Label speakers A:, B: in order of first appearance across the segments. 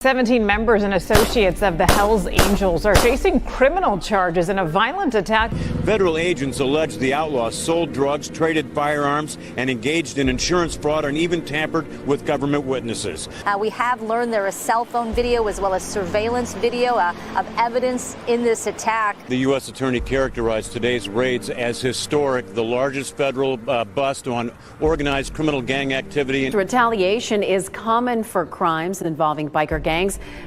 A: 17 members and associates of the Hells Angels are facing criminal charges in a violent attack.
B: Federal agents allege the Outlaws sold drugs, traded firearms, and engaged in insurance fraud and even tampered with government witnesses.
C: We have learned there is cell phone video as well as surveillance video of evidence in this attack.
B: The U.S. Attorney characterized today's raids as historic, the largest federal bust on organized criminal gang activity.
D: Retaliation is common for crimes involving biker gangs.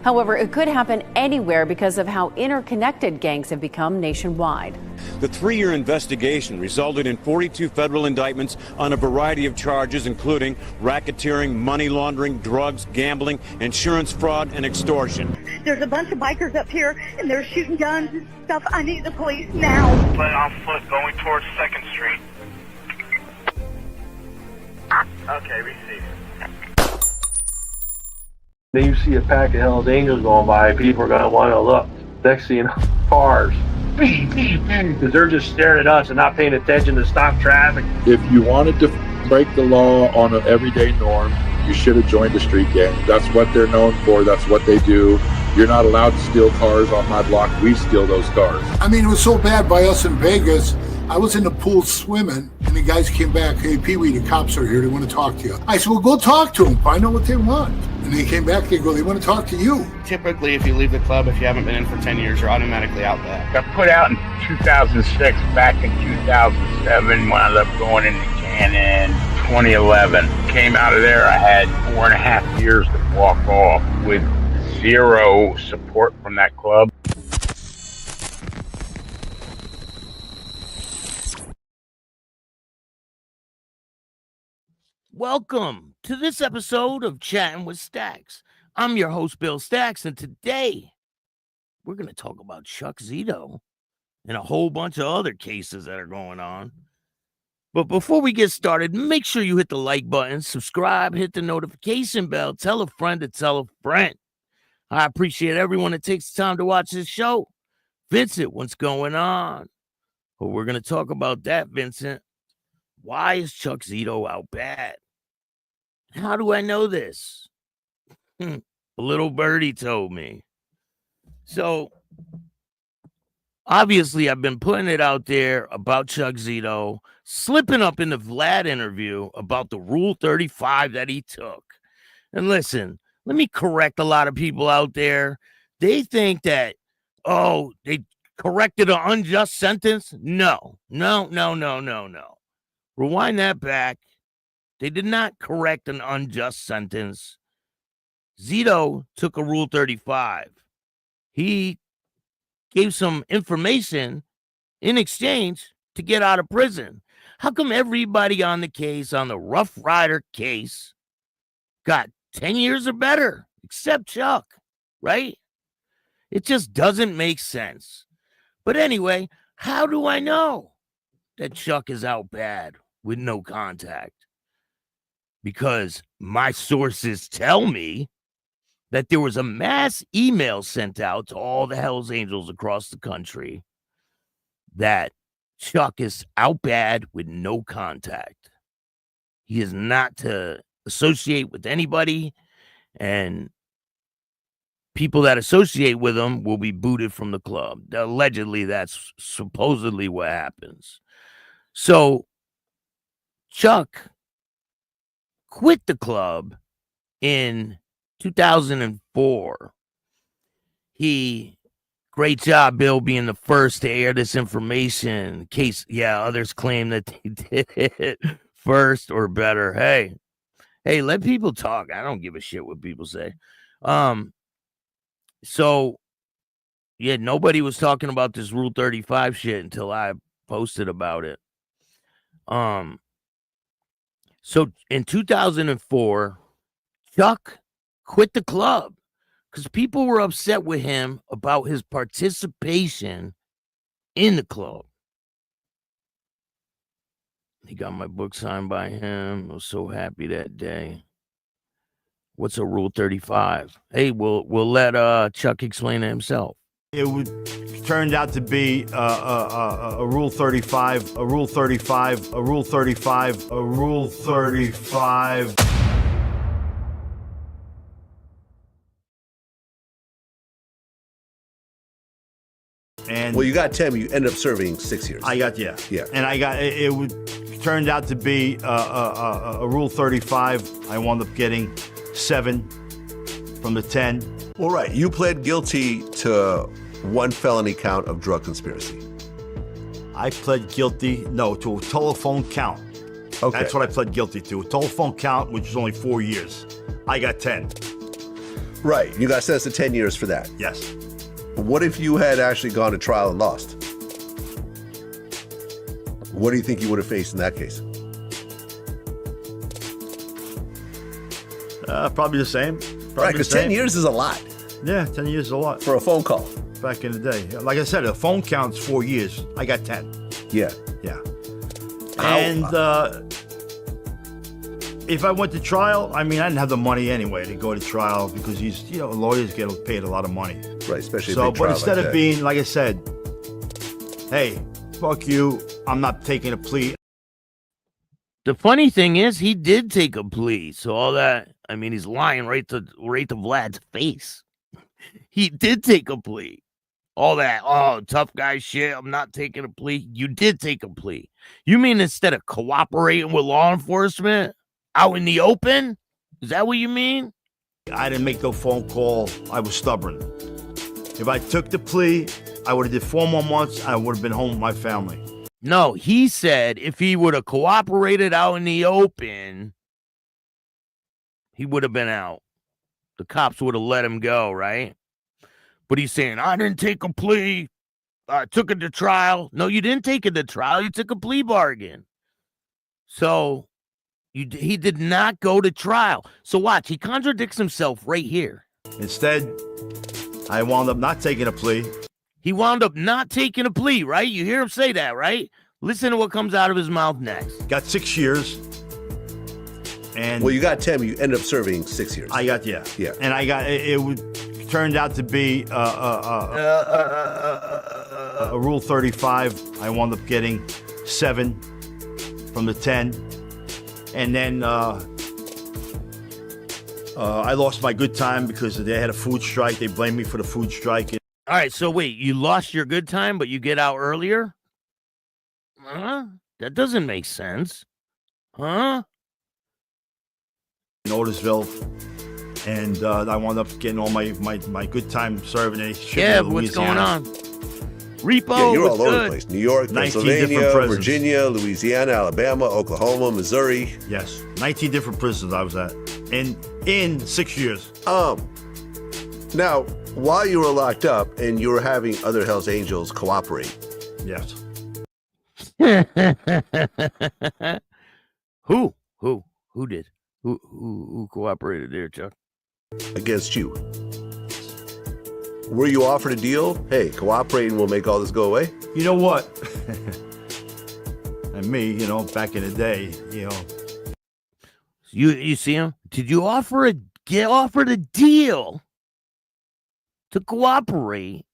D: However, it could happen anywhere because of how interconnected gangs have become nationwide.
B: The 3-year investigation resulted in 42 federal indictments on a variety of charges, including racketeering, money laundering, drugs, gambling, insurance fraud, and extortion.
E: There's a bunch of bikers up here, and they're shooting guns and stuff. I need the police now.
F: Play on foot going towards 2nd Street. Okay, receive.
G: Then you see a pack of Hells Angels going by, people are going to want to look. Next thing you know, cars, because they're just staring at us and not paying attention to stop traffic.
H: If you wanted to break the law on an everyday norm, you should have joined a street gang. That's what they're known for. That's what they do. You're not allowed to steal cars on my block. We steal those cars.
I: I mean, it was so bad by us in Vegas. I was in the pool swimming, and the guys came back. Hey, Pee-wee, the cops are here. They want to talk to you. I said, well, go talk to them. Find out what they want. And they came back. They go, they want to talk to you.
J: Typically, if you leave the club, if you haven't been in for 10 years, you're automatically out there.
K: Got put out in 2006. Back in 2007, wound up going into Cannon. 2011. Came out of there. I had 4.5 years to walk off with zero support from that club.
L: Welcome to this episode of Chattin with Staxx. I'm your host, Bill Staxx, and today we're going to talk about Chuck Zito and a whole bunch of other cases that are going on. But before we get started, make sure you hit the like button, subscribe, hit the notification bell, tell a friend to tell a friend. I appreciate everyone that takes the time to watch this show. Vincent, what's going on? Well, we're going to talk about that, Vincent. Why is Chuck Zito out bad? How do I know this? A little birdie told me. So, obviously, I've been putting it out there about Chuck Zito, slipping up in the Vlad interview about the Rule 35 that he took. And listen, let me correct a lot of people out there. They think that, oh, they corrected an unjust sentence. No. Rewind that back. They did not correct an unjust sentence. Zito took a Rule 35. He gave some information in exchange to get out of prison. How come everybody on the case, on the Rough Rider case, got 10 years or better, except Chuck, right? It just doesn't make sense. But anyway, how do I know that Chuck is out bad with no contact? Because my sources tell me that there was a mass email sent out to all the Hells Angels across the country that Chuck is out bad with no contact. He is not to associate with anybody, and people that associate with him will be booted from the club. Allegedly, that's supposedly what happens. So Chuck quit the club in 2004. Great job, Bill, being the first to air this information. In case, others claim that they did it first or better. Hey, let people talk. I don't give a shit what people say. So, nobody was talking about this Rule 35 shit until I posted about it. So in 2004, Chuck quit the club because people were upset with him about his participation in the club. He got my book signed by him. I was so happy that day. What's a Rule 35? Hey, we'll let Chuck explain it himself.
M: It turned out to be a Rule 35, a Rule 35, a Rule 35, a Rule 35. And
N: well, you got 10, but you ended up serving 6 years.
M: I got and I got it turned out to be a Rule 35. I wound up getting 7 from the 10.
N: Well, right. You pled guilty to 1 felony count of drug conspiracy.
M: I pled guilty, to a telephone count.
N: Okay.
M: That's what I pled guilty to. A telephone count, which is only 4 years. I got 10.
N: Right. You got sentenced to 10 years for that.
M: Yes.
N: What if you had actually gone to trial and lost? What do you think you would have faced in that case?
M: Probably the same.
N: Right, because 10 years is a lot.
M: Yeah, 10 years is a lot.
N: For a phone call.
M: Back in the day. Like I said, a phone count's 4 years. I got 10.
N: Yeah.
M: Yeah. And if I went to trial, I mean, I didn't have the money anyway to go to trial because lawyers get paid a lot of money.
N: Right, especially
M: so.
N: But
M: instead
N: like
M: of being, like I said, hey, fuck you, I'm not taking a plea.
L: The funny thing is, he did take a plea. So all that, I mean, he's lying right to Vlad's face. He did take a plea. All that, tough guy shit, I'm not taking a plea. You did take a plea. You mean instead of cooperating with law enforcement out in the open? Is that what you mean?
M: I didn't make no phone call. I was stubborn. If I took the plea, I would have did 4 more months. I would have been home with my family.
L: No, he said if he would have cooperated out in the open, he would have been out. The cops would have let him go, right? But he's saying, I didn't take a plea. I took it to trial. No, you didn't take it to trial. You took a plea bargain. So he did not go to trial. So watch, he contradicts himself right here.
M: Instead, I wound up not taking a plea.
L: He wound up not taking a plea, right? You hear him say that, right? Listen to what comes out of his mouth next.
M: Got 6 years. And
N: well, you got 10, but you ended up serving 6 years.
M: I got, yeah. And I got, it turned out to be a Rule 35. I wound up getting 7 from the 10. And then I lost my good time because they had a food strike. They blamed me for the food strike.
L: All right, so wait, you lost your good time, but you get out earlier? Huh? That doesn't make sense. Huh?
M: In Otisville. And I wound up getting all my good time serving.
L: Yeah, what's going on? Repo,
N: yeah, you're all over
L: good?
N: the place. New York, Pennsylvania, Virginia, Louisiana, Alabama, Oklahoma, Missouri.
M: Yes, 19 different prisons I was at in 6 years.
N: Now, while you were locked up and you were having other Hells Angels cooperate.
M: Yes.
L: Who did? Who cooperated there, Chuck?
N: Against you. Were you offered a deal? Hey, cooperating will make all this go away?
M: You know what? And me, back in the day,
L: You see him? Did you offered a deal to cooperate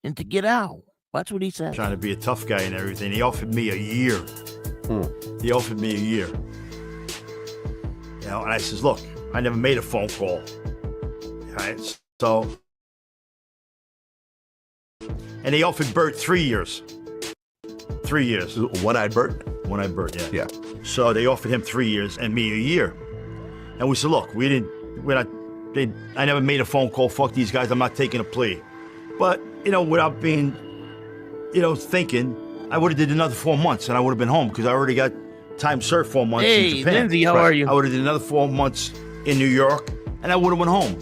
L: and to get out? That's what he said.
M: Trying to be a tough guy and everything. He offered me a year. He offered me a year. And I says, look, I never made a phone call. All right, so. And he offered Bert 3 years. 3 years.
N: One-eyed Bert?
M: One-eyed Bert, yeah.
N: Yeah.
M: So they offered him 3 years and me a year. And we said, look, I never made a phone call. Fuck these guys. I'm not taking a plea. But, without being, thinking, I would have did another 4 months and I would have been home because I already got time served 4 months in Japan.
L: Hey, Lindsay, how are you?
M: I would have did another 4 months in New York and I would have went home.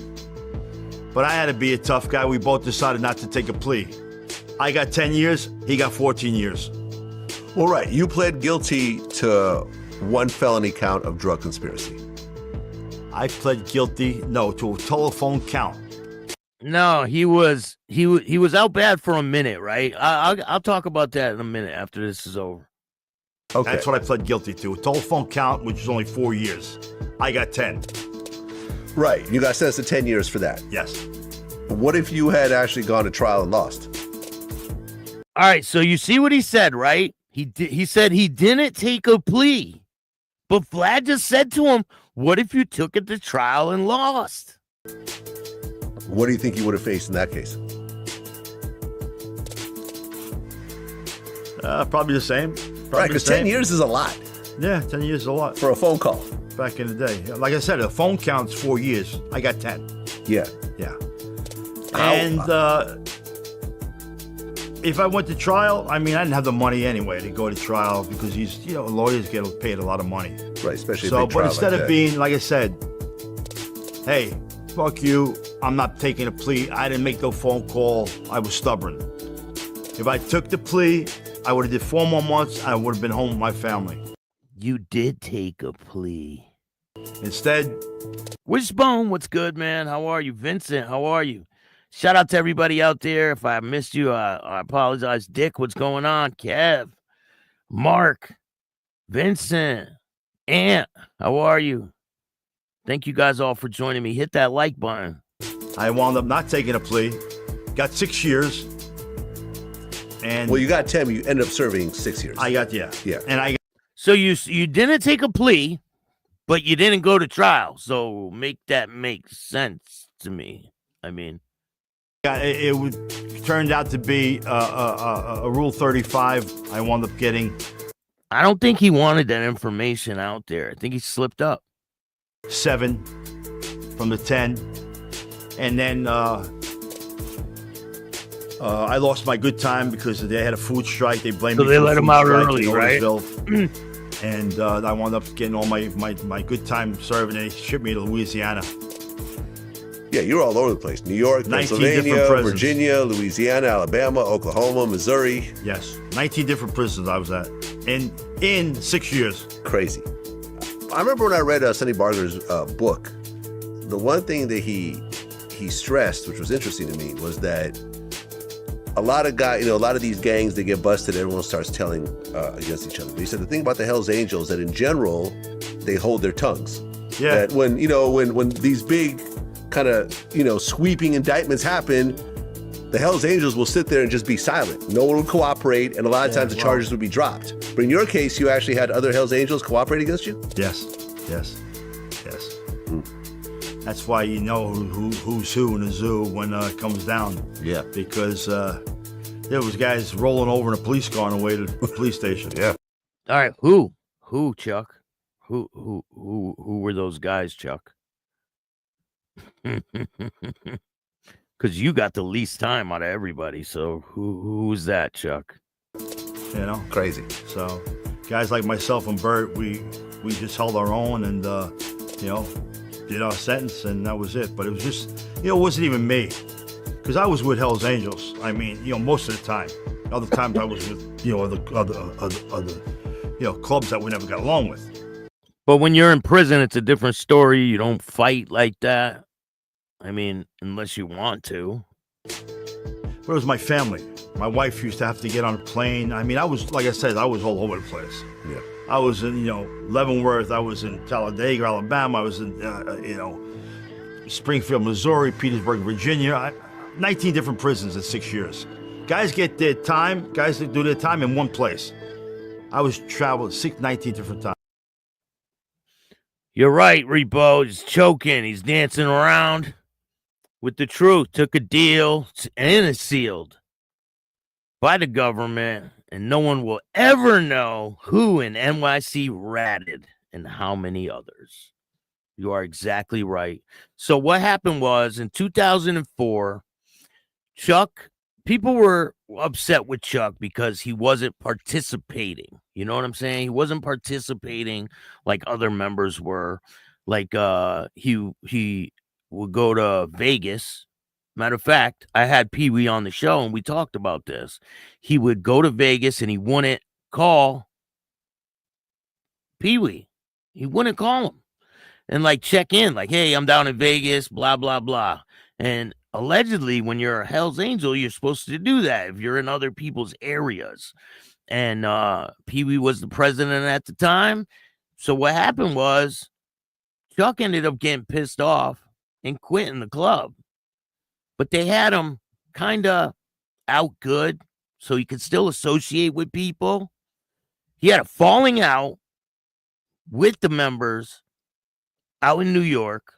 M: But I had to be a tough guy. We both decided not to take a plea. I got 10 years. He got 14 years.
N: Well, right. You pled guilty to 1 felony count of drug conspiracy.
M: I pled guilty, to a telephone count.
L: No, he was out bad for a minute, right? I'll talk about that in a minute after this is over.
M: Okay. That's what I pled guilty to. A telephone count, which is only 4 years. I got 10.
N: Right. You got sentenced to 10 years for that.
M: Yes.
N: What if you had actually gone to trial and lost?
L: All right, so you see what he said, right? He said he didn't take a plea. But Vlad just said to him, what if you took it to trial and lost?
N: What do you think you would have faced in that case?
M: Probably the same.
N: Right, because 10 years is a lot.
M: Yeah, 10 years is a lot.
N: For a phone call.
M: Back in the day. Like I said, a phone counts 4 years. I got 10.
N: Yeah.
M: Yeah. And if I went to trial, I mean, I didn't have the money anyway to go to trial because lawyers get paid a lot of money.
N: Right, especially
M: so.
N: a big trial
M: But instead
N: like
M: of
N: that.
M: being, like I said, hey, fuck you, I'm not taking a plea. I didn't make no phone call. I was stubborn. If I took the plea, I would have did 4 more months. I would have been home with my family.
L: You did take a plea.
M: Instead,
L: Wishbone, what's good, man? How are you? Vincent, how are you? Shout out to everybody out there. If I missed you, I apologize. Dick, what's going on? Kev, Mark, Vincent, Ant, how are you? Thank you guys all for joining me. Hit that like button.
M: I wound up not taking a plea. Got 6 years. And
N: well, you got 10, but you ended up serving 6 years.
M: I got, yeah. And I.
L: So you didn't take a plea, but you didn't go to trial. So make that make sense to me. I mean.
M: It turned out to be a Rule 35 I wound up getting.
L: I don't think he wanted that information out there. I think he slipped up.
M: 7 from the 10. And then I lost my good time because they had a food strike. They blamed me
L: So they
M: for
L: let
M: the
L: him
M: food
L: out
M: strike
L: early,
M: in
L: right?
M: Otisville. And I wound up getting all my good time serving. And they shipped me to Louisiana.
N: Yeah, you were all over the place. New York,
M: 19
N: Pennsylvania,
M: different prisons.
N: Virginia, Louisiana, Alabama, Oklahoma, Missouri.
M: Yes, 19 different prisons I was at in 6 years.
N: Crazy. I remember when I read Sonny Barger's book, the one thing that he stressed, which was interesting to me, was that a lot of these gangs, they get busted, everyone starts telling against each other. But he said the thing about the Hells Angels, that in general, they hold their tongues.
M: Yeah.
N: That when these big kind of, sweeping indictments happen, the Hells Angels will sit there and just be silent. No one will cooperate, and a lot of times the charges would be dropped. But in your case, you actually had other Hells Angels cooperate against you?
M: Yes. That's why you know who's who in the zoo when it comes down.
N: Yeah.
M: Because there was guys rolling over in a police car on the way to the police station.
N: Yeah.
L: All right, who, Chuck? Who were those guys, Chuck? Because you got the least time out of everybody. So who's that, Chuck?
N: Crazy.
M: So guys like myself and Bert, we just held our own and did our sentence, and that was it. But it was just, it wasn't even me, because I was with Hell's Angels. I mean, most of the time. Other times I was with other clubs that we never got along with.
L: But when you're in prison, it's a different story. You don't fight like that. I mean, unless you want to.
M: But it was my family. My wife used to have to get on a plane. I mean, I was, like I said, I was all over the place.
N: Yeah.
M: I was in, Leavenworth. I was in Talladega, Alabama. I was in, Springfield, Missouri, Petersburg, Virginia. 19 different prisons in 6 years. Guys get their time. Guys that do their time in one place. I was traveling 19 different times.
L: You're right, Repo. He's choking. He's dancing around with the truth. Took a deal and it's sealed by the government, and no one will ever know who in NYC ratted and how many others. You are exactly right. So what happened was in 2004, Chuck, people were upset with Chuck because he wasn't participating. You know what I'm saying? He wasn't participating like other members were. Like he would go to Vegas. Matter of fact, I had Pee Wee on the show and we talked about this. He would go to Vegas and he wouldn't call Pee Wee. He wouldn't call him and like check in, like, hey, I'm down in Vegas, blah, blah, blah. And allegedly, when you're a Hell's Angel, you're supposed to do that if you're in other people's areas. And Pee Wee was the president at the time. So what happened was Chuck ended up getting pissed off and quitting the club. But they had him kind of out good so he could still associate with people. He had a falling out with the members out in New York.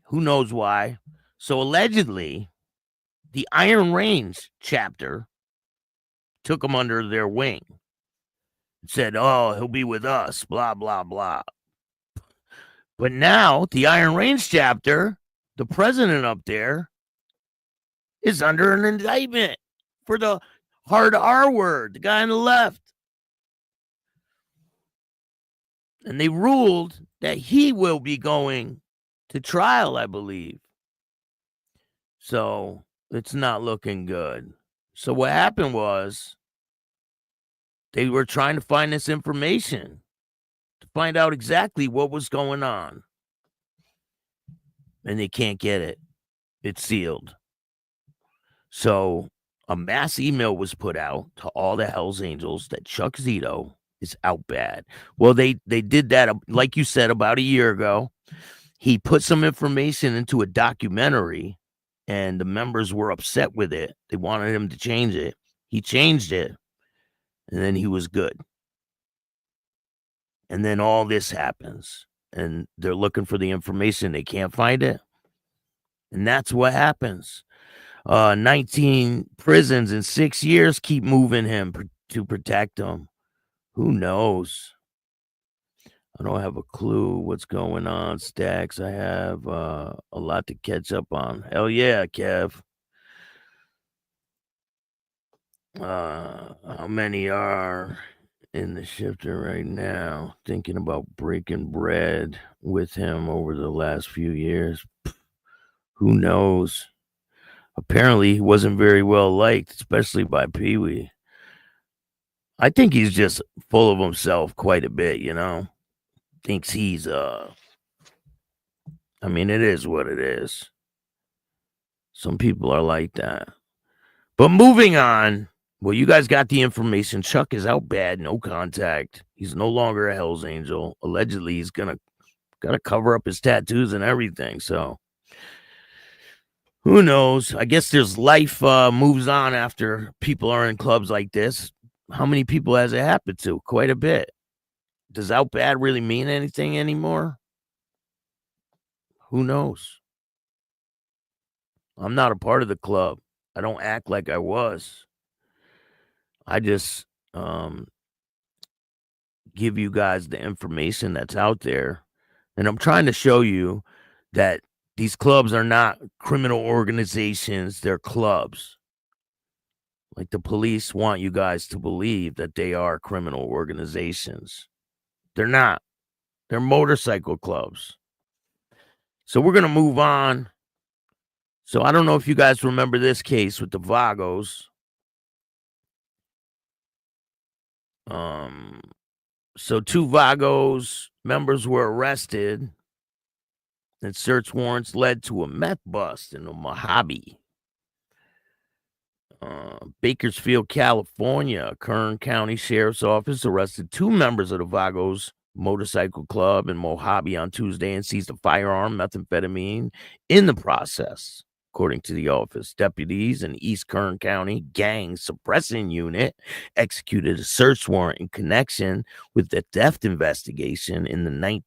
L: Who knows why? So allegedly, the Iron Range chapter took him under their wing. Said, oh, he'll be with us, blah, blah, blah. But now, the Iron Range chapter, the president up there, is under an indictment for the hard R word, the guy on the left. And they ruled that he will be going to trial, I believe. So it's not looking good. So what happened was they were trying to find this information to find out exactly what was going on. And they can't get it. It's sealed. So a mass email was put out to all the Hells Angels that Chuck Zito is out bad. Well, they did that, like you said, about a year ago. He put some information into a documentary, and the members were upset with it. They wanted him to change it. He changed it, and then he was good. And then all this happens, and they're looking for the information. They can't find it. And that's what happens. 19 prisons in 6 years keep moving him to protect him. Who knows? I don't have a clue what's going on, Staxx. I have a lot to catch up on. Hell yeah, Kev. How many are in the shifter right now? Thinking about breaking bread with him over the last few years. Who knows? Apparently, he wasn't very well liked, especially by Pee Wee. I think he's just full of himself quite a bit, you know? Thinks he's, I mean, it is what it is. Some people are like that. But moving on, well, you guys got the information. Chuck is out bad, no contact. He's no longer a Hells Angel. Allegedly, he's gotta cover up his tattoos and everything, so who knows? I guess there's life moves on after people are in clubs like this. How many people has it happened to? Quite a bit. Does out bad really mean anything anymore? Who knows? I'm not a part of the club. I don't act like I was. I just give you guys the information that's out there. And I'm trying to show you that these clubs are not criminal organizations. They're clubs. Like the police want you guys to believe that they are criminal organizations. They're not. They're motorcycle clubs. So we're going to move on. So I don't know if you guys remember this case with the Vagos. So 2 Vagos members were arrested, and search warrants led to a meth bust in the Mojave. Bakersfield, California, Kern County Sheriff's Office arrested 2 members of the Vagos Motorcycle Club in Mojave on Tuesday and seized a firearm, methamphetamine in the process. According to the office, deputies in East Kern County Gang Suppressing Unit executed a search warrant in connection with the theft investigation in the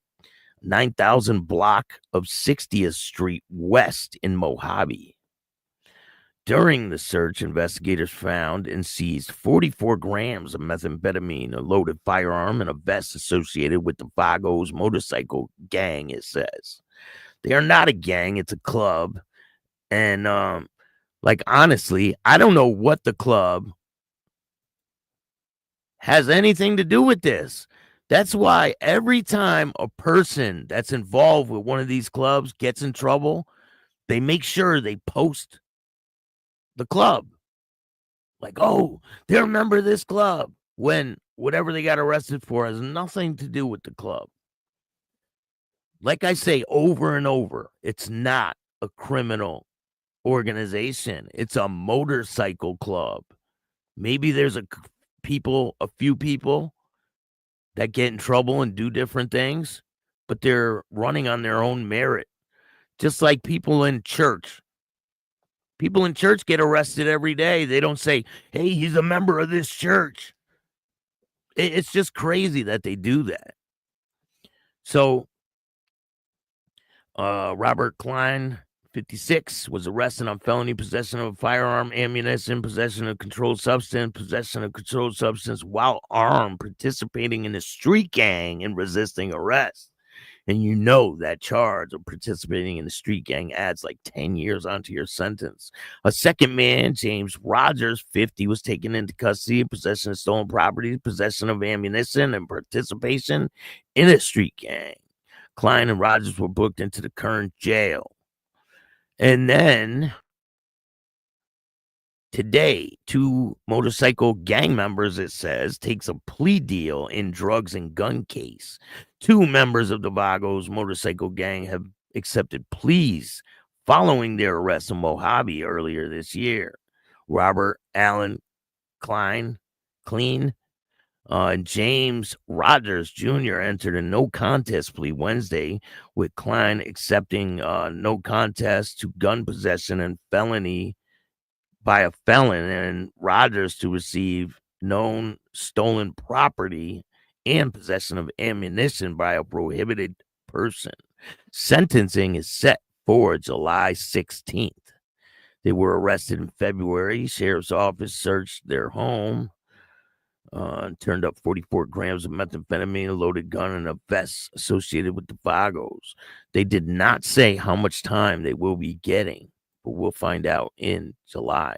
L: 9,000 block of 60th Street West in Mojave. During the search, investigators found and seized 44 grams of methamphetamine, a loaded firearm, and a vest associated with the Vagos Motorcycle Gang, it says. They are not a gang, it's a club. And, honestly, I don't know what the club has anything to do with this. That's why every time a person that's involved with one of these clubs gets in trouble, they make sure they post the club. Like, oh, they're a member of this club, when whatever they got arrested for has nothing to do with the club. Like I say over and over, it's not a criminal organization. It's a motorcycle club. Maybe there's a few people that get in trouble and do different things, but they're running on their own merit. Just like people in church. People in church get arrested every day. They don't say, hey, he's a member of this church. It's just crazy that they do that. So, Robert Klein 56, was arrested on felony possession of a firearm, ammunition, possession of controlled substance while armed, participating in a street gang and resisting arrest. And you know that charge of participating in the street gang adds like 10 years onto your sentence. A second man, James Rogers, 50, was taken into custody, possession of stolen property, possession of ammunition, and participation in a street gang. Klein and Rogers were booked into the current jail. And then today, 2 motorcycle gang members, it says, takes a plea deal in drugs and gun case. 2 members of the Vagos motorcycle gang have accepted pleas following their arrest in Mojave earlier this year. Robert Allen Clean and James Rogers Jr. entered a no contest plea Wednesday, with Klein accepting no contest to gun possession and felony by a felon, and Rogers to receive known stolen property and possession of ammunition by a prohibited person. Sentencing is set for July 16th. They were arrested in February. Sheriff's office searched their home. Turned up 44 grams of methamphetamine, a loaded gun, and a vest associated with the Vagos. They did not say how much time they will be getting, but we'll find out in July.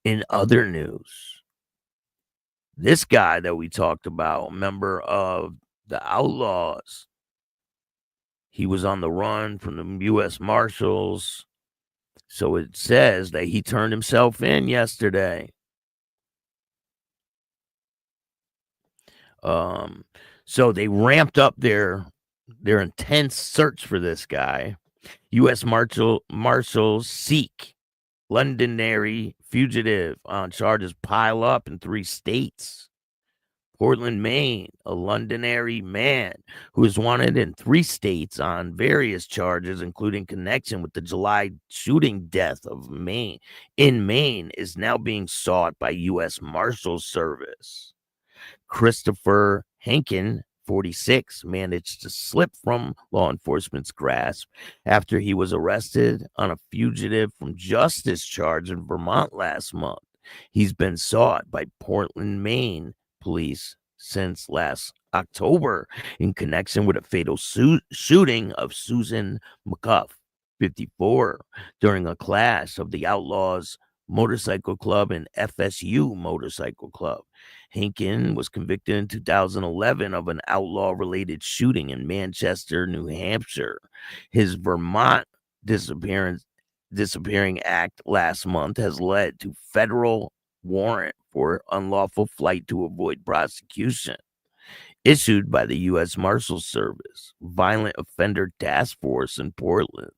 L: In other news, this guy that we talked about, member of the Outlaws, he was on the run from the U.S. Marshals. So it says that he turned himself in yesterday. So they ramped up their intense search for this guy. U.S. Marshals seek Londonderry fugitive on charges pile up in 3 states. Portland, Maine, a Londonderry man who is wanted in 3 states on various charges, including connection with the July shooting death of Maine is now being sought by U.S. Marshals Service. Christopher Henkin, 46, managed to slip from law enforcement's grasp after he was arrested on a fugitive from justice charge in Vermont last month. He's been sought by Portland, Maine police since last October in connection with a fatal shooting of Susan McCuff, 54, during a clash of the Outlaws Motorcycle Club and FSU Motorcycle Club. Hinkin was convicted in 2011 of an outlaw-related shooting in Manchester, New Hampshire. His Vermont disappearing act last month has led to federal warrant for unlawful flight to avoid prosecution, issued by the U.S. Marshals Service Violent Offender Task Force in Portland.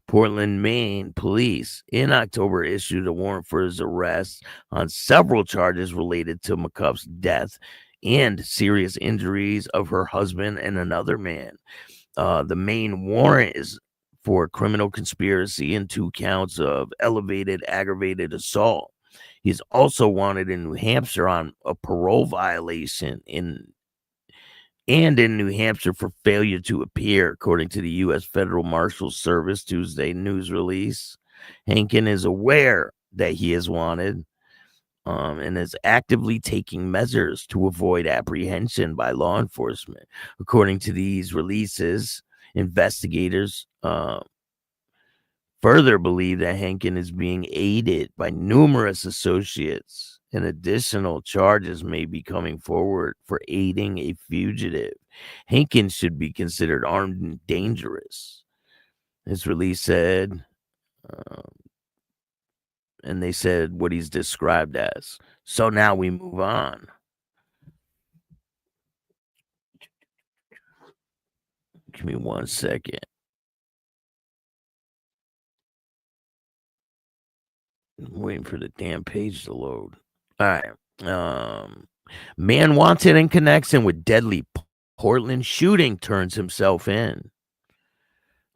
L: Portland, Maine police in October issued a warrant for his arrest on several charges related to McCuff's death and serious injuries of her husband and another man. The main warrant is for criminal conspiracy and 2 counts of elevated aggravated assault. He's also wanted in New Hampshire on a parole violation in New Hampshire for failure to appear, according to the U.S. Federal Marshals Service Tuesday news release. Henkin is aware that he is wanted and is actively taking measures to avoid apprehension by law enforcement. According to these releases, investigators further believe that Henkin is being aided by numerous associates, and additional charges may be coming forward for aiding a fugitive. Henkin should be considered armed and dangerous, his release said, and they said what he's described as. So now we move on. Give me 1 second. I'm waiting for the damn page to load. All right. Man wanted in connection with deadly Portland shooting turns himself in.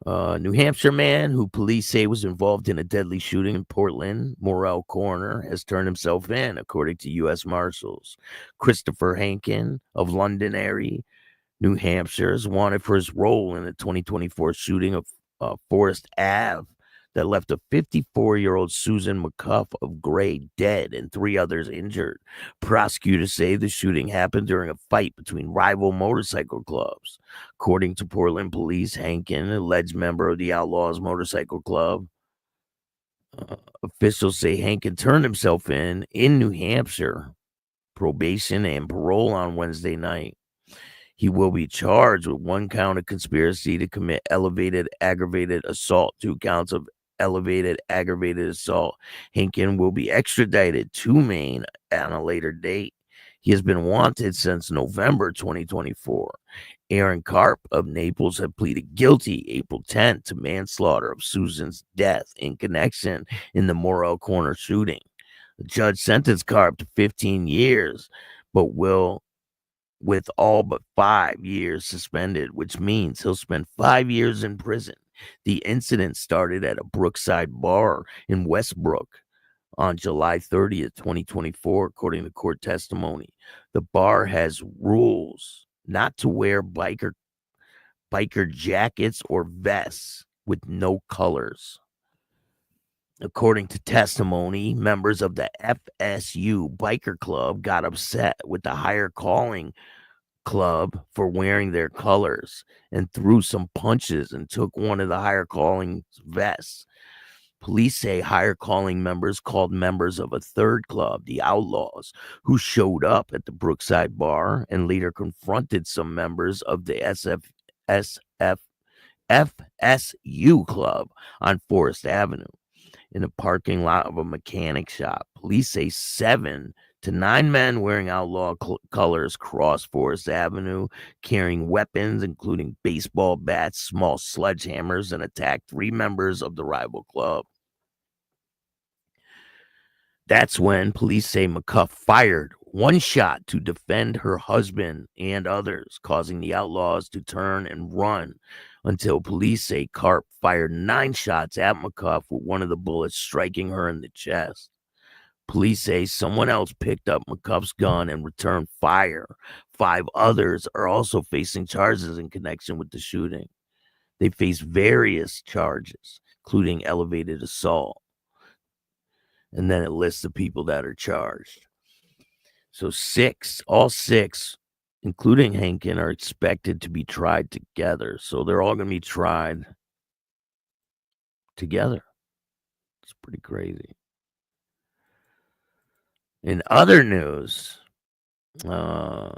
L: New Hampshire man who police say was involved in a deadly shooting in Portland, Morrell Coroner, has turned himself in, according to U.S. Marshals. Christopher Henkin of Londonderry, New Hampshire, is wanted for his role in the 2024 shooting of Forest Ave that left a 54-year-old Susan McCuff of Gray dead and 3 others injured. Prosecutors say the shooting happened during a fight between rival motorcycle clubs. According to Portland police, Hankin, an alleged member of the Outlaws motorcycle club, officials say Hankin turned himself in New Hampshire, probation and parole on Wednesday night. He will be charged with 1 count of conspiracy to commit elevated aggravated assault, 2 counts of elevated aggravated assault. Hankin will be extradited to Maine on a later date. He has been wanted since November 2024. Aaron Karp of Naples had pleaded guilty April 10th to manslaughter of Susan's death in connection in the Morrell Corner shooting. The judge sentenced Karp to 15 years, but will with all but 5 years suspended, which means he'll spend 5 years in prison. The incident started at a Brookside bar in Westbrook on July 30th, 2024, according to court testimony. The bar has rules not to wear biker jackets or vests with no colors. According to testimony, members of the FSU Biker Club got upset with the higher calling club for wearing their colors and threw some punches and took one of the higher calling vests. Police say higher calling members called members of a third club, the Outlaws, who showed up at the Brookside bar and later confronted some members of the FSU club on Forest Avenue in a parking lot of a mechanic shop. Police say 7 to 9 men wearing outlaw colors crossed Forest Avenue, carrying weapons, including baseball bats, small sledgehammers, and attacked 3 members of the rival club. That's when police say McCuff fired 1 shot to defend her husband and others, causing the outlaws to turn and run until police say Karp fired 9 shots at McCuff, with one of the bullets striking her in the chest. Police say someone else picked up McCuff's gun and returned fire. 5 others are also facing charges in connection with the shooting. They face various charges, including elevated assault. And then it lists the people that are charged. So all six, including Hankin, are expected to be tried together. So they're all going to be tried together. It's pretty crazy. In other news, a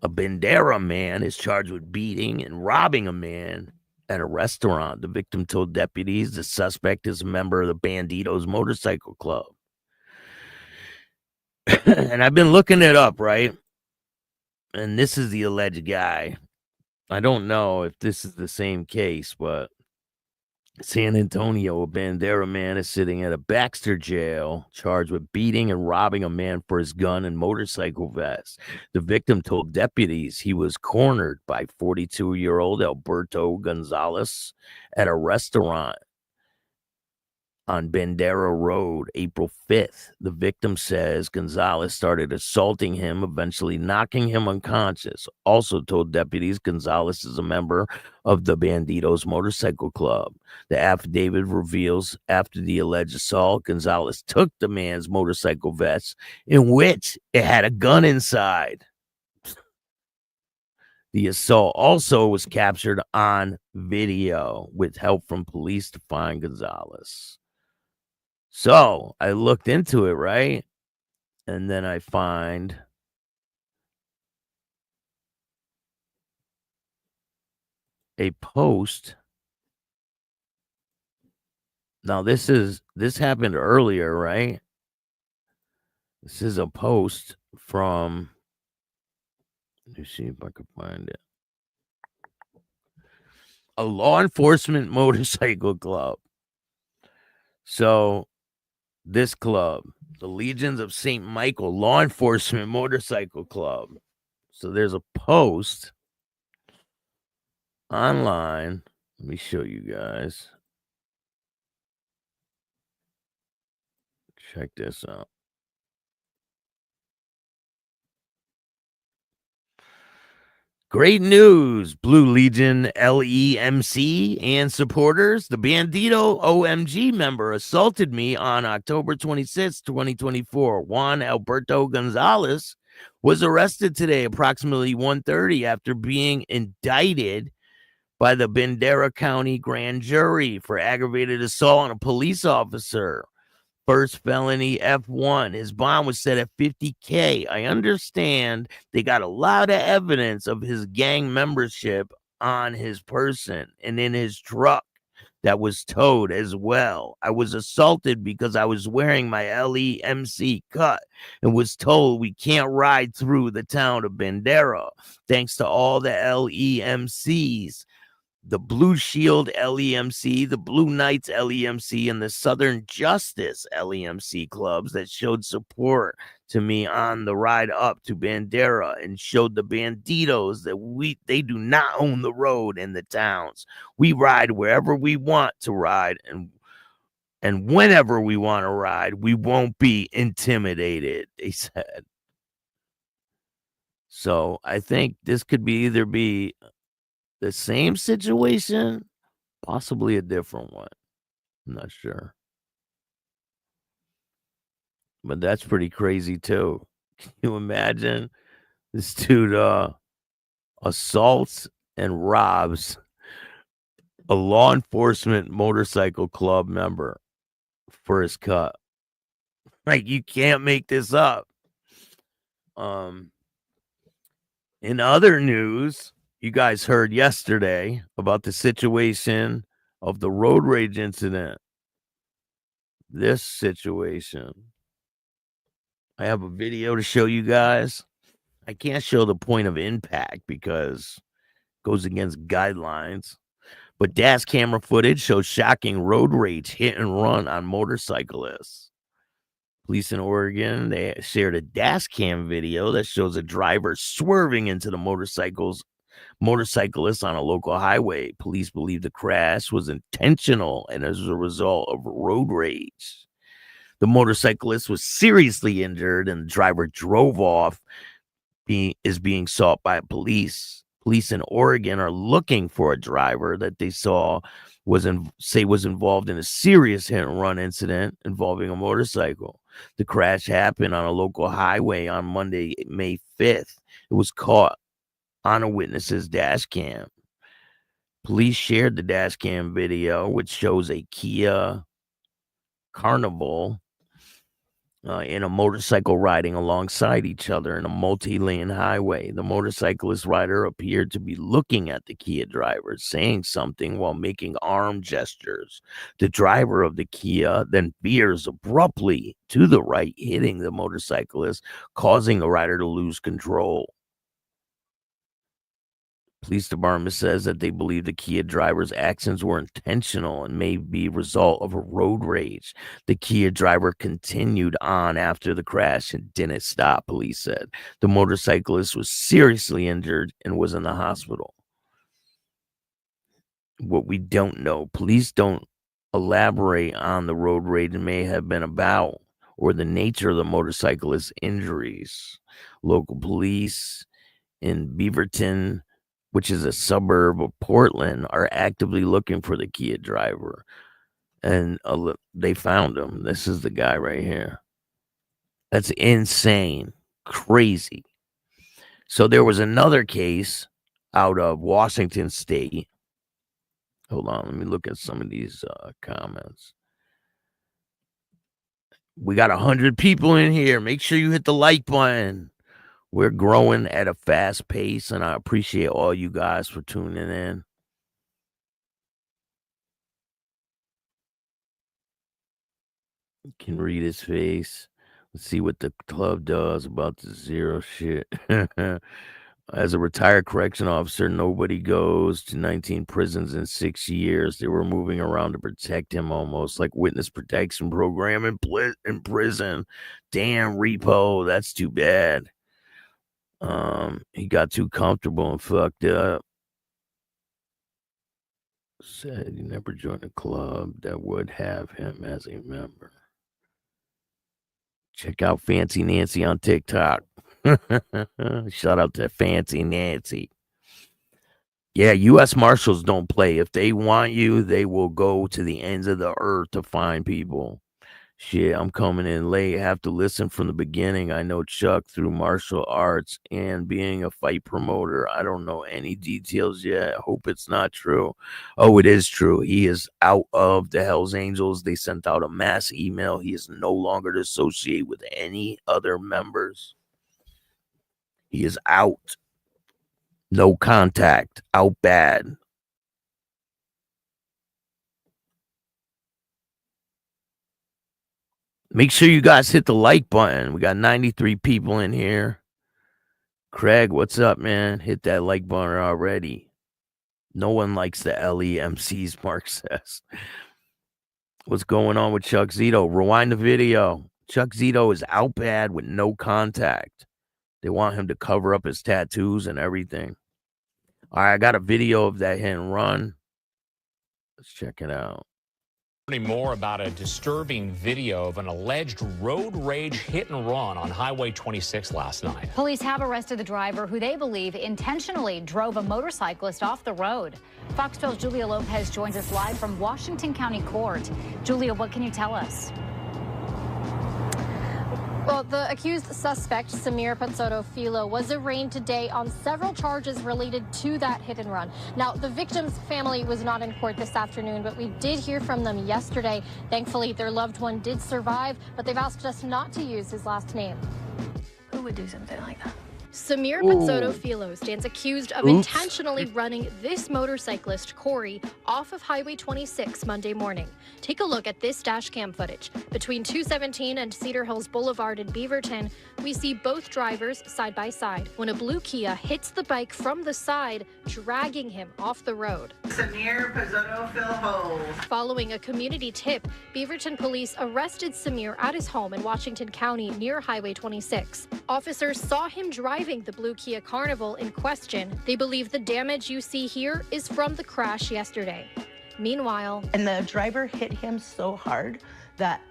L: Bandera man is charged with beating and robbing a man at a restaurant. The victim told deputies the suspect is a member of the Bandidos motorcycle club. And I've been looking it up, right? And this is the alleged guy. I don't know if this is the same case, but San Antonio, a Bandera man is sitting at a Baxter jail charged with beating and robbing a man for his gun and motorcycle vest. The victim told deputies he was cornered by 42-year-old Alberto Gonzalez at a restaurant on Bandera Road, April 5th. The victim says Gonzalez started assaulting him, eventually knocking him unconscious. Also told deputies Gonzalez is a member of the Bandidos motorcycle club. The affidavit reveals after the alleged assault, Gonzalez took the man's motorcycle vest, in which it had a gun inside. The assault also was captured on video with help from police to find Gonzalez. So I looked into it, right? And then I find a post. Now this happened earlier, right? This is a post from, let me see if I can find it. A law enforcement motorcycle club. So this club, the Legions of St. Michael Law Enforcement Motorcycle Club. So there's a post online. Let me show you guys. Check this out. Great news, Blue Legion LEMC and supporters. The Bandito OMG member assaulted me on October 26, 2024. Juan Alberto Gonzalez was arrested today approximately 1:30 after being indicted by the Bandera County Grand Jury for aggravated assault on a police officer. First felony F1. His bond was set at $50K. I understand they got a lot of evidence of his gang membership on his person and in his truck that was towed as well. I was assaulted because I was wearing my LEMC cut and was told we can't ride through the town of Bandera. Thanks to all the LEMCs. The Blue Shield LEMC, the Blue Knights LEMC, and the Southern Justice LEMC clubs that showed support to me on the ride up to Bandera and showed the Bandidos that they do not own the road in the towns. We ride wherever we want to ride, and whenever we want to ride, we won't be intimidated, they said. So I think this could either be the same situation, possibly a different one. I'm not sure. But that's pretty crazy too. Can you imagine this dude assaults and robs a law enforcement motorcycle club member for his cut? Like, you can't make this up. In other news, you guys heard yesterday about the situation of the road rage incident. This situation. I have a video to show you guys. I can't show the point of impact because it goes against guidelines. But dash camera footage shows shocking road rage hit and run on motorcyclists. Police in Oregon, they shared a dash cam video that shows a driver swerving into the motorcyclist on a local highway. Police believe the crash was intentional and as a result of road rage. The motorcyclist was seriously injured and the driver drove off, is being sought by police. Police in Oregon are looking for a driver that they saw was involved in a serious hit and run incident involving a motorcycle. The crash happened on a local highway on Monday, May 5th. It was caught on a witness's dash cam. Police shared the dash cam video, which shows a Kia Carnival in a motorcycle riding alongside each other in a multi-lane highway. The motorcyclist rider appeared to be looking at the Kia driver, saying something while making arm gestures. The driver of the Kia then veers abruptly to the right, hitting the motorcyclist, causing the rider to lose control. Police department says that they believe the Kia driver's actions were intentional and may be a result of a road rage. The Kia driver continued on after the crash and didn't stop, police said. The motorcyclist was seriously injured and was in the hospital. What we don't know, police don't elaborate on the road rage may have been about or the nature of the motorcyclist's injuries. Local police in Beaverton, which is a suburb of Portland, are actively looking for the Kia driver. And they found him. This is the guy right here. That's insane. Crazy. So there was another case out of Washington State. Hold on. Let me look at some of these comments. We got 100 people in here. Make sure you hit the like button. We're growing at a fast pace, and I appreciate all you guys for tuning in. You can read his face. Let's see what the club does about the zero shit. As a retired correction officer, nobody goes to 19 prisons in 6 years. They were moving around to protect him, almost like witness protection program in prison. Damn, Repo, that's too bad. He got too comfortable and fucked up. Said he never joined a club that would have him as a member. Check out Fancy Nancy on TikTok. Shout out to Fancy Nancy. Yeah, U.S. Marshals don't play. If they want you, they will go to the ends of the earth to find people. Shit, I'm coming in late. Have to listen from the beginning. I know Chuck through martial arts and being a fight promoter. I don't know any details yet. Hope it's not true. Oh, it is true. He is out of the Hells Angels. They sent out a mass email. He is no longer to associate with any other members. He is out. No contact. Out bad. Make sure you guys hit the like button. We got 93 people in here. Craig, what's up, man? Hit that like button already. No one likes the LEMCs, Mark says. What's going on with Chuck Zito? Rewind the video. Chuck Zito is out bad with no contact. They want him to cover up his tattoos and everything. All right, I got a video of that hit and run. Let's check it out.
O: Learning more about a disturbing video of an alleged road rage hit and run on Highway 26 last night.
P: Police have arrested the driver who they believe intentionally drove a motorcyclist off the road. Fox 12's Julia Lopez joins us live from Washington County Court. Julia, what can you tell us?
Q: Well, the accused suspect, Samir Pazzotto-Filo, was arraigned today on several charges related to that hit and run. Now, the victim's family was not in court this afternoon, but we did hear from them yesterday. Thankfully, their loved one did survive, but they've asked us not to use his last name.
P: Who would do something like that?
Q: Samir Pazzotto-Filo stands accused of intentionally running this motorcyclist, Corey, off of Highway 26 Monday morning. Take a look at this dash cam footage. Between 217 and Cedar Hills Boulevard in Beaverton, we see both drivers side by side when a blue Kia hits the bike from the side, dragging him off the road.
R: Samir Pazzotto-Filo.
Q: Following a community tip, Beaverton police arrested Samir at his home in Washington County near Highway 26. Officers saw him driving the blue Kia Carnival in question. They believe the damage you see here is from the crash yesterday. Meanwhile,
R: And the driver hit him so hard that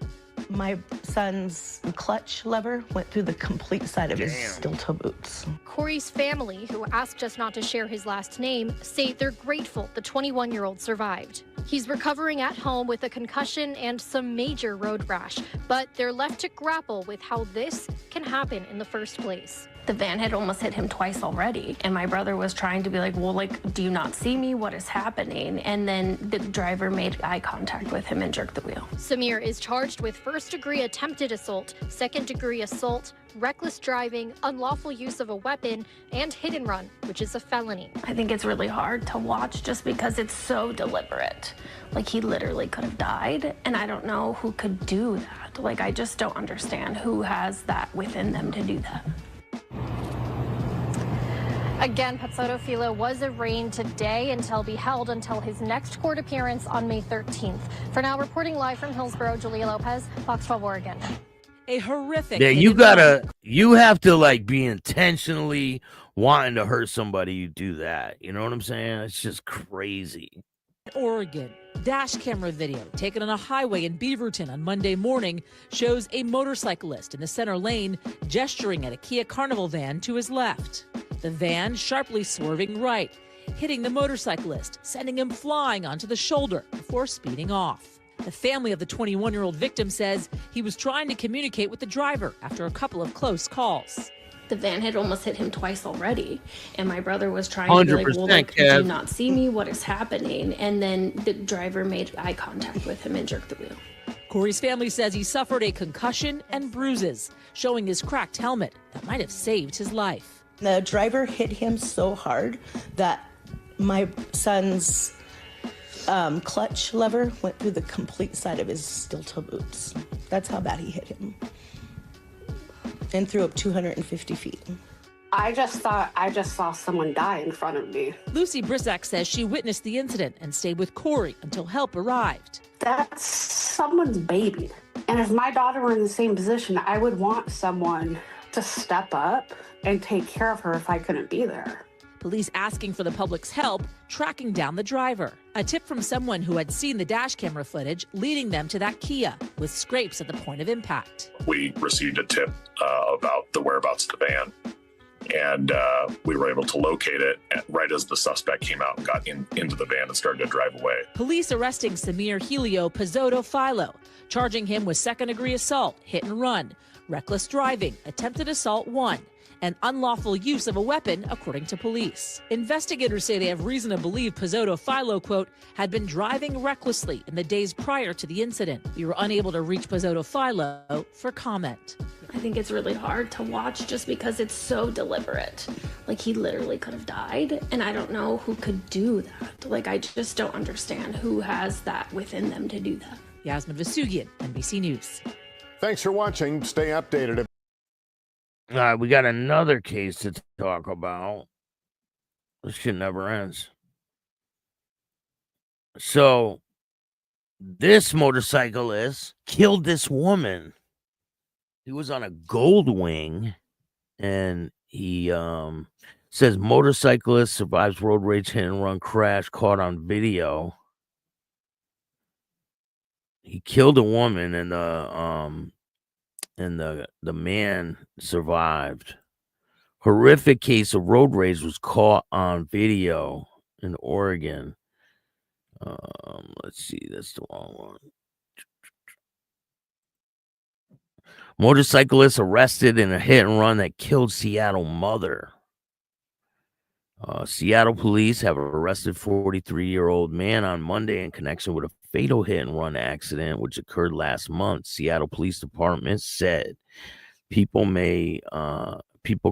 R: my son's clutch lever went through the complete side of his steel-toe boots.
Q: Corey's family, who asked us not to share his last name, say they're grateful the 21-year-old survived. He's recovering at home with a concussion and some major road rash, but they're left to grapple with how this can happen in the first place.
S: The van had almost hit him twice already, and my brother was trying to be like, well, like, do you not see me? What is happening? And then the driver made eye contact with him and jerked the wheel.
Q: Samir is charged with first-degree attempted assault, second-degree assault, reckless driving, unlawful use of a weapon, and hit and run, which is a felony.
S: I think it's really hard to watch just because it's so deliberate. Like, he literally could have died, and I don't know who could do that. Like, I just don't understand who has that within them to do that.
Q: Again, Pazzotto-Filo was arraigned today and will be held until his next court appearance on May 13th. For now, reporting live from Hillsborough, Julia Lopez, Fox 12 Oregon.
T: A horrific.
L: Yeah, you have to like be intentionally wanting to hurt somebody. You do that. You know what I'm saying? It's just crazy.
T: Oregon. Dash camera video taken on a highway in Beaverton on Monday morning shows a motorcyclist in the center lane gesturing at a Kia Carnival van to his left. The van sharply swerving right, hitting the motorcyclist, sending him flying onto the shoulder before speeding off. The family of the 21-year-old victim says he was trying to communicate with the driver after a couple of close calls.
S: The van had almost hit him twice already, and my brother was trying to be like, well, like, do you not see me? What is happening? And then the driver made eye contact with him and jerked the wheel.
T: Corey's family says he suffered a concussion and bruises, showing his cracked helmet that might have saved his life.
R: The driver hit him so hard that my son's clutch lever went through the complete side of his steel-toe boots. That's how bad he hit him. And threw up 250 feet.
U: I just thought I just saw someone die in front of me.
T: Lucy Brisak says she witnessed the incident and stayed with Corey until help arrived.
U: That's someone's baby. And if my daughter were in the same position, I would want someone to step up and take care of her if I couldn't be there.
T: Police asking for the public's help tracking down the driver. A tip from someone who had seen the dash camera footage leading them to that Kia with scrapes at the point of impact.
V: We received a tip about the whereabouts of the van,
A: and we were able to locate it right as the suspect came out and got into the van and started to drive away.
T: Police arresting Samir Helio Pizzotto Philo, charging him with second-degree assault, hit and run, reckless driving, attempted assault 1, and unlawful use of a weapon, according to police. Investigators say they have reason to believe Pizzotto Philo, quote, had been driving recklessly in the days prior to the incident. We were unable to reach Pizzotto Philo for comment.
S: I think it's really hard to watch just because it's so deliberate. Like, he literally could have died, and I don't know who could do that. Like, I just don't understand who has that within them to do that.
T: Yasmin Vasugian, NBC News.
V: Thanks for watching. Stay updated.
L: All right, we got another case to talk about. This shit never ends. So, this motorcyclist killed this woman. He was on a Gold Wing, and he says motorcyclist survives road rage hit and run crash caught on video. He killed a woman, and the man survived. Horrific case of road rage was caught on video in Oregon. Let's see, that's the wrong one. Motorcyclist arrested in a hit and run that killed Seattle mother. Seattle police have arrested 43-year-old man on Monday in connection with a fatal hit and run accident which occurred last month. Seattle Police Department said people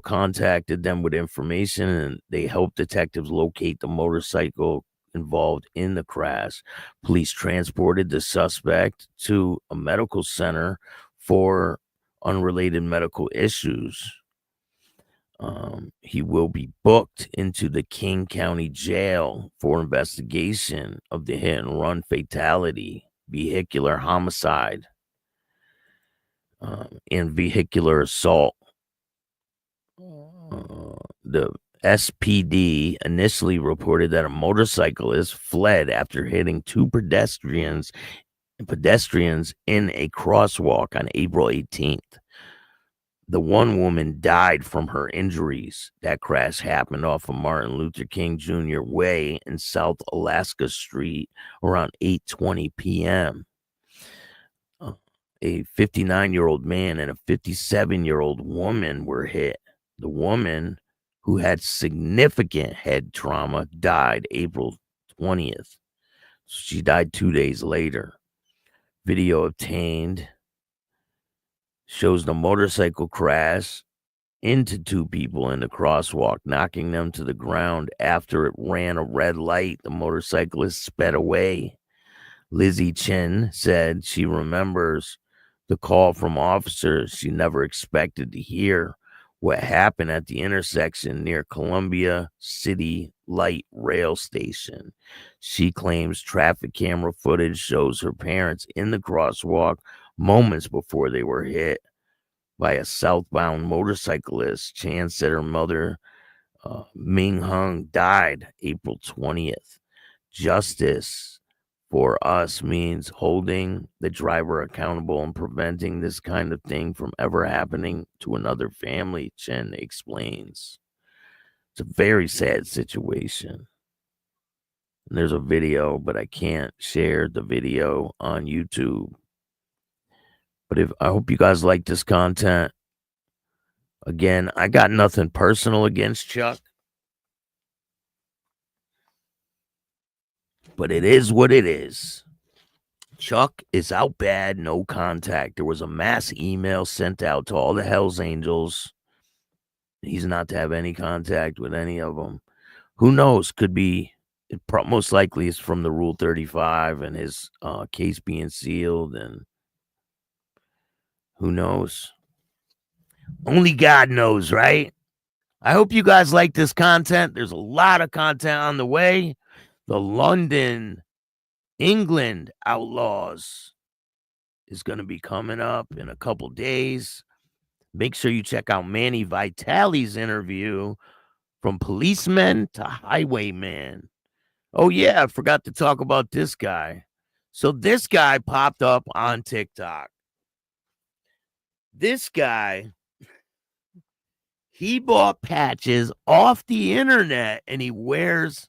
L: contacted them with information, and they helped detectives locate the motorcycle involved in the crash. Police transported the suspect to a medical center for unrelated medical issues. He will be booked into the King County Jail for investigation of the hit and run fatality, vehicular homicide, and vehicular assault. The SPD initially reported that a motorcyclist fled after hitting two pedestrians in a crosswalk on April 18th. The one woman died from her injuries. That crash happened off of Martin Luther King Jr. Way in South Alaska Street around 8:20 p.m. A 59-year-old man and a 57-year-old woman were hit. The woman, who had significant head trauma, died April 20th. She died 2 days later. Video obtained shows the motorcycle crash into two people in the crosswalk, knocking them to the ground. After it ran a red light, the motorcyclist sped away. Lizzie Chin said she remembers the call from officers she never expected to hear what happened at the intersection near Columbia City Light Rail Station. She claims traffic camera footage shows her parents in the crosswalk moments before they were hit by a southbound motorcyclist. Chan said her mother, Ming Hung, died April 20th. Justice for us means holding the driver accountable and preventing this kind of thing from ever happening to another family, Chen explains. It's a very sad situation. And there's a video, but I can't share the video on YouTube. But I hope you guys like this content. Again, I got nothing personal against Chuck, but it is what it is. Chuck is out bad, no contact. There was a mass email sent out to all the Hells Angels. He's not to have any contact with any of them. Who knows? Could be, most likely it's from the Rule 35 and his case being sealed, and who knows? Only God knows, right? I hope you guys like this content. There's a lot of content on the way. The London, England Outlaws is going to be coming up in a couple days. Make sure you check out Manny Vitale's interview, From Policeman to Highwayman. Oh, yeah, I forgot to talk about this guy. So this guy popped up on TikTok. This guy, He bought patches off the internet and he wears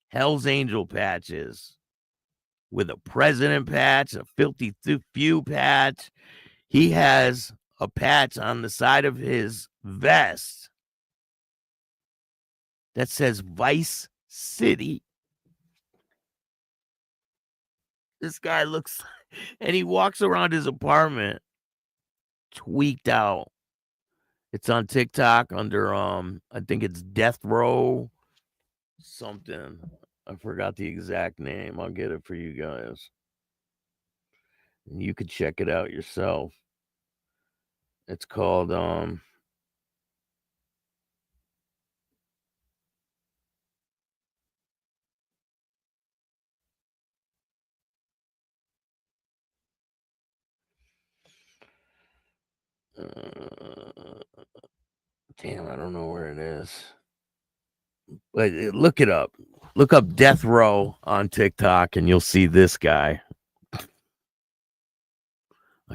L: Hell's Angel patches with a president patch, a filthy few patch. He has a patch on the side of his vest that says Vice City. This guy looks, and he walks around his apartment tweaked out. It's on TikTok under I think it's Death Row something. I forgot the exact name. I'll get it for you guys. And you could check it out yourself. It's called damn, I don't know where it is. But look it up. Look up Death Row on TikTok and you'll see this guy. I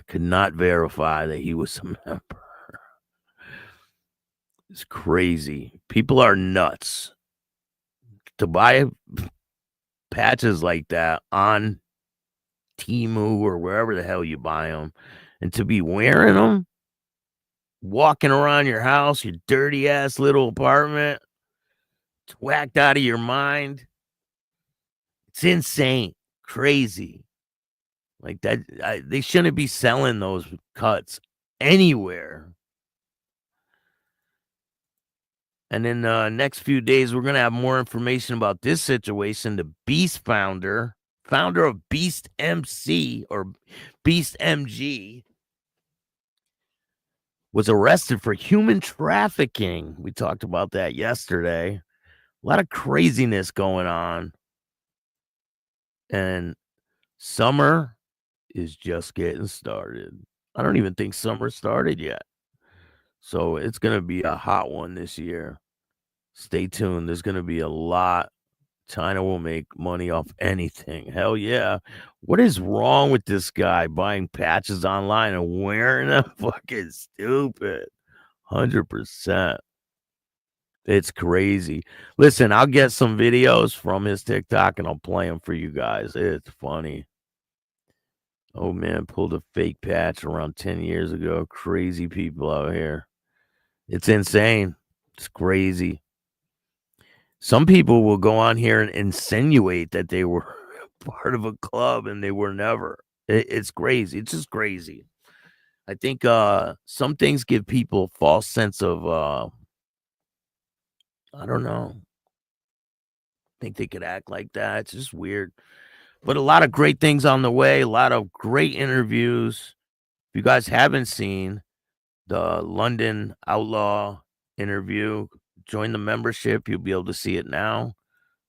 L: could not verify that he was a member. It's crazy. People are nuts. To buy patches like that on Temu or wherever the hell you buy them, and to be wearing them, walking around your house, your dirty ass little apartment, whacked out of your mind. It's insane, crazy. Like that, they shouldn't be selling those cuts anywhere. And in the next few days, we're going to have more information about this situation. The Beast founder of Beast MC or Beast MG, was arrested for human trafficking. We talked about that yesterday. A lot of craziness going on. And summer is just getting started. I don't even think summer started yet. So it's going to be a hot one this year. Stay tuned. There's going to be a lot. China will make money off anything. Hell yeah. What is wrong with this guy buying patches online and wearing them? Fucking stupid. 100%. It's crazy. Listen, I'll get some videos from his TikTok and I'll play them for you guys. It's funny. Oh, man, pulled a fake patch around 10 years ago. Crazy people out here. It's insane. It's crazy. Some people will go on here and insinuate that they were part of a club and they were never. It's crazy. It's just crazy. I think some things give people a false sense of, I don't know. Think they could act like that. It's just weird. But a lot of great things on the way. A lot of great interviews. If you guys haven't seen the London Outlaw interview, join the membership. You'll be able to see it now.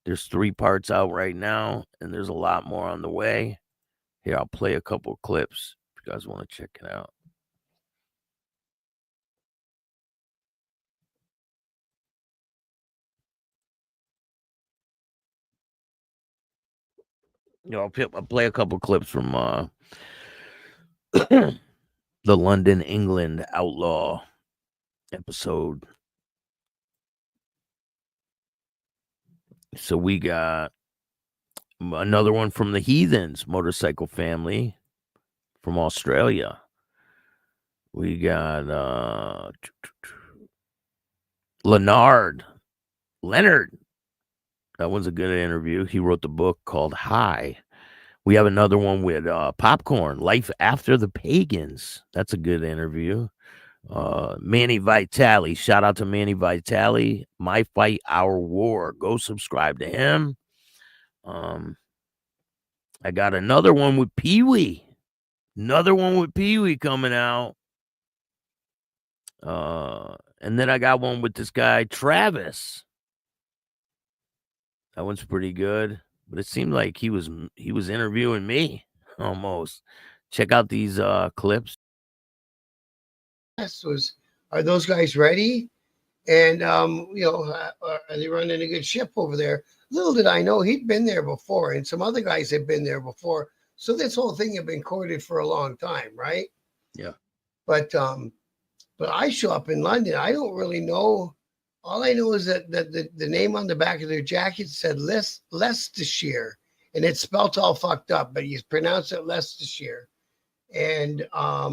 L: There's 3 parts out right now, and there's a lot more on the way. Here, I'll play a couple of clips if you guys want to check it out. I'll play a couple of clips from the London, England Outlaw episode. So we got another one from the Heathens motorcycle family from Australia. We got Leonard. That one's a good interview. He wrote the book called High. We have another one with Popcorn, Life After the Pagans. That's a good interview. Manny Vitale. Shout out to Manny Vitale. My Fight, Our War. Go subscribe to him. I got another one with Pee-wee. Coming out. And then I got one with this guy, Travis. That one's pretty good. But it seemed like he was interviewing me almost. Check out these clips.
C: Are those guys ready? And are they running a good ship over there? Little did I know he'd been there before, and some other guys had been there before. So this whole thing had been courted for a long time, right?
L: Yeah.
C: But But I show up in London. I don't really know. All I know is that the name on the back of their jacket said Leicestershire, and it's spelt all fucked up, but you pronounce it Leicestershire. And I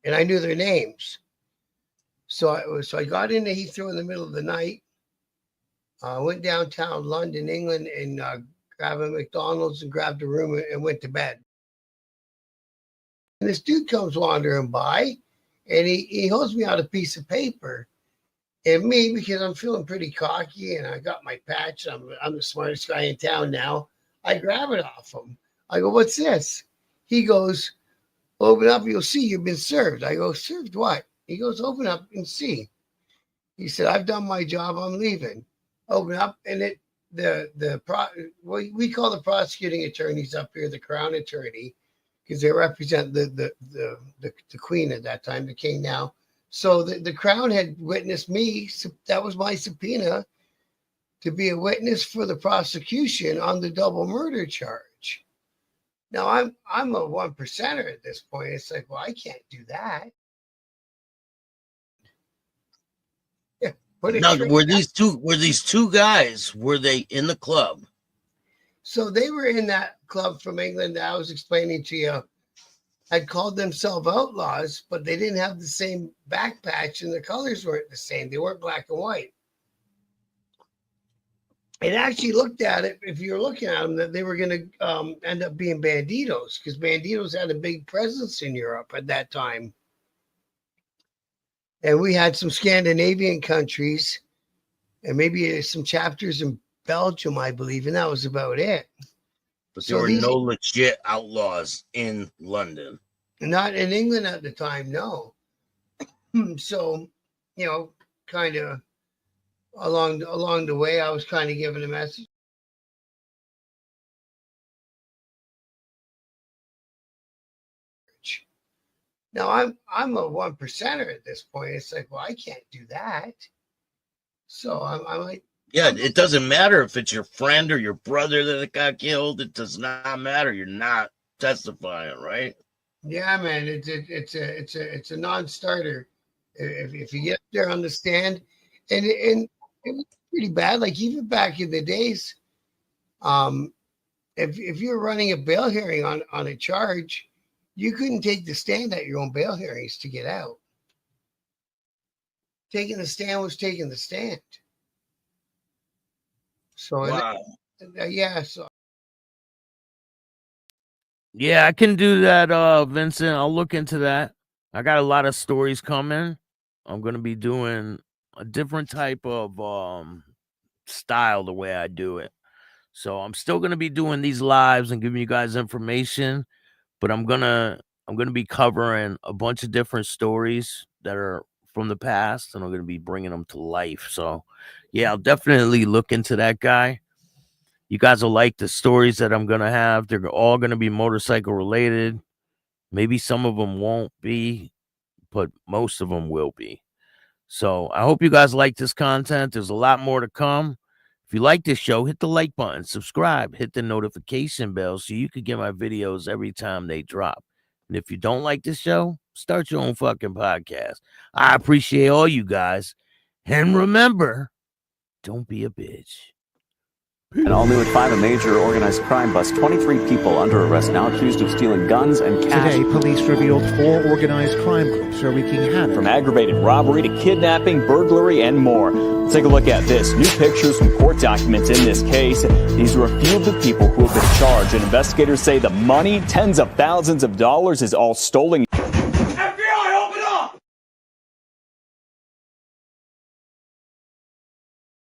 C: knew their names. So I got into Heathrow in the middle of the night. Went downtown London, England, and grabbed a McDonald's and grabbed a room and went to bed. And this dude comes wandering by, and he holds me out a piece of paper. And me, because I'm feeling pretty cocky and I got my patch, I'm the smartest guy in town now, I grab it off him. I go, "What's this?" He goes, "Open up, you'll see you've been served." I go, "Served what?" He goes, "Open up and see." He said, "I've done my job, I'm leaving." Open up, and we call the prosecuting attorneys up here the Crown Attorney, because they represent the Queen at that time, the King now. So the Crown had witnessed me. So that was my subpoena to be a witness for the prosecution on the double murder charge. Now I'm a 1%er at this point. It's like, well, I can't do that. Yeah.
L: Now, were these two guys? Were they in the club?
C: So they were in that club from England that I was explaining to you. Had called themselves Outlaws, but they didn't have the same back patch and the colors weren't the same. They weren't black and white. It actually looked at it, if you're looking at them, that they were going to end up being Bandidos, because Bandidos had a big presence in Europe at that time. And we had some Scandinavian countries and maybe some chapters in Belgium, I believe, and that was about it.
L: But there were no legit outlaws in London.
C: Not in England at the time, no. So, kind of along the way, I was kind of giving a message. Now I'm a 1%er at this point. It's like, well, I can't do that. So I'm like,
L: yeah, it doesn't matter if it's your friend or your brother that got killed. It does not matter. You're not testifying, right?
C: Yeah, man. It's a non-starter. If you get there on the stand, and it was pretty bad. Like even back in the days, if you're running a bail hearing on a charge, you couldn't take the stand at your own bail hearings to get out. Taking the stand was taking the stand. So
L: wow.
C: Yeah,
L: I can do that, Vincent. I'll look into that. I got a lot of stories coming. I'm gonna be doing a different type of style the way I do it. So I'm still gonna be doing these lives and giving you guys information, but I'm gonna be covering a bunch of different stories that are from the past, and I'm gonna be bringing them to life. So yeah, I'll definitely look into that guy. You guys will like the stories that I'm gonna have. They're all gonna be motorcycle related. Maybe some of them won't be, but most of them will be. So I hope you guys like this content. There's a lot more to come. If you like this show, hit the like button, subscribe, hit the notification bell so you can get my videos every time they drop. And if you don't like this show, start your own fucking podcast. I appreciate all you guys. And remember, don't be a bitch.
B: And all new at 5, a major organized crime bust. 23 people under arrest now accused of stealing guns and cash.
D: Today, police revealed 4 organized crime groups are wreaking havoc.
B: From aggravated robbery to kidnapping, burglary, and more. Let's take a look at this. New pictures from court documents in this case. These are a few of the people who have been charged. And investigators say the money, tens of thousands of dollars, is all stolen.